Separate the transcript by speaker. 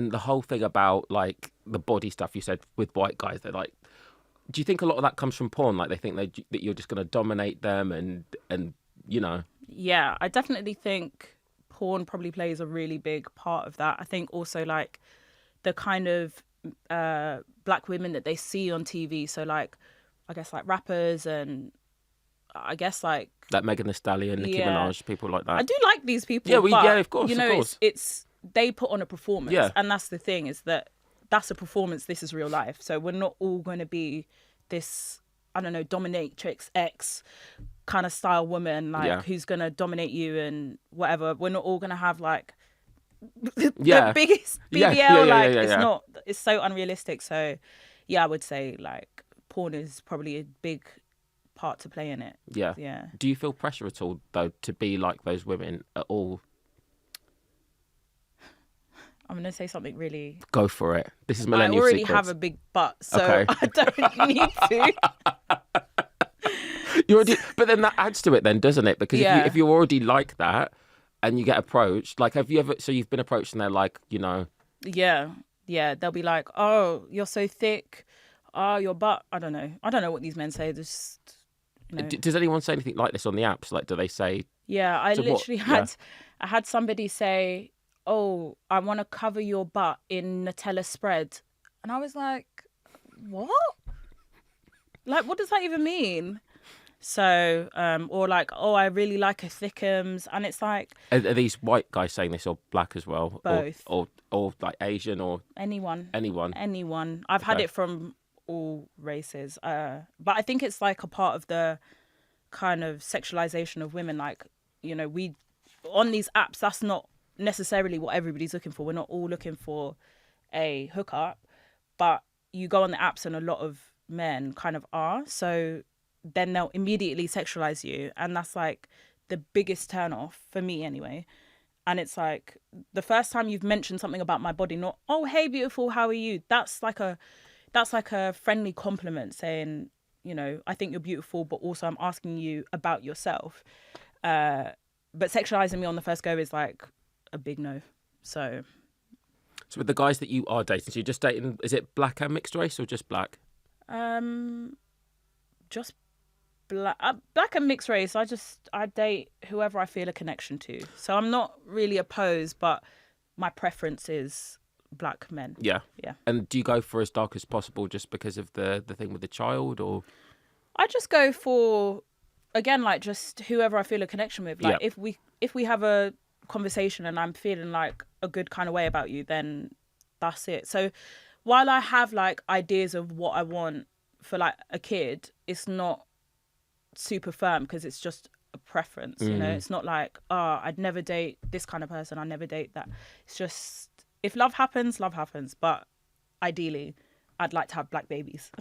Speaker 1: And the whole thing about like the body stuff you said with white guys, they're like, do you think a lot of that comes from porn? Like they think that you're just going to dominate them and you know.
Speaker 2: Yeah, I definitely think porn probably plays a really big part of that. I think also like the kind of black women that they see on TV. So like, I guess like rappers and I guess like
Speaker 1: Megan Thee Stallion, Nicki Minaj, people like that.
Speaker 2: I do like these people.
Speaker 1: Yeah,
Speaker 2: but,
Speaker 1: of course,
Speaker 2: you know,
Speaker 1: of course.
Speaker 2: it's they put on a performance,
Speaker 1: Yeah.
Speaker 2: and that's the thing is that's a performance. This is real life, so we're not all going to be this, I don't know, dominatrix X kind of style woman like who's going to dominate you and whatever. We're not all going to have like the biggest BBL. It's so unrealistic. So yeah, I would say like porn is probably a big part to play in it. Yeah.
Speaker 1: Do you feel pressure at all though to be like those women at all?
Speaker 2: I'm going to say something really...
Speaker 1: Go for it. This is Millennial
Speaker 2: Secrets. I already
Speaker 1: Secrets.
Speaker 2: have a big butt, so okay. I don't need to.
Speaker 1: But then that adds to it then, doesn't it? Because if you're already like that and you get approached, like have you ever... So you've been approached and they're like, you know...
Speaker 2: Yeah. They'll be like, oh, you're so thick. Oh, your butt. I don't know what these men say. Just, you know.
Speaker 1: Does anyone say anything like this on the apps? Like, do they say...
Speaker 2: Yeah, I literally had somebody say... oh, I want to cover your butt in Nutella spread. And I was like, what? Like, what does that even mean? So, or like, oh, I really like her thickums. And it's like...
Speaker 1: Are these white guys saying this or black as well?
Speaker 2: Both.
Speaker 1: Or like Asian or...
Speaker 2: Anyone. I've
Speaker 1: Okay.
Speaker 2: had it from all races. But I think it's like a part of the kind of sexualization of women. Like, you know, on these apps, that's not necessarily what everybody's looking for. We're not all looking for a hookup, but you go on the apps and a lot of men kind of are. So then they'll immediately sexualize you. And that's like the biggest turn off for me anyway. And it's like the first time you've mentioned something about my body, not, oh, hey, beautiful, how are you? That's like a friendly compliment saying, you know, I think you're beautiful, but also I'm asking you about yourself. But sexualizing me on the first go is like a big no. So
Speaker 1: with the guys that you are dating, so you're just dating, is it black and mixed race or just black?
Speaker 2: Just black and mixed race. I date whoever I feel a connection to. So I'm not really opposed, but my preference is black men.
Speaker 1: Yeah. And do you go for as dark as possible just because of the thing with the child, or?
Speaker 2: I just go for, again, like just whoever I feel a connection with. Like if we have a conversation and I'm feeling like a good kind of way about you, then that's it. So while I have like ideas of what I want for like a kid, it's not super firm because it's just a preference. You know, it's not like, oh, I'd never date this kind of person, I never date that. It's just, if love happens, but ideally I'd like to have black babies.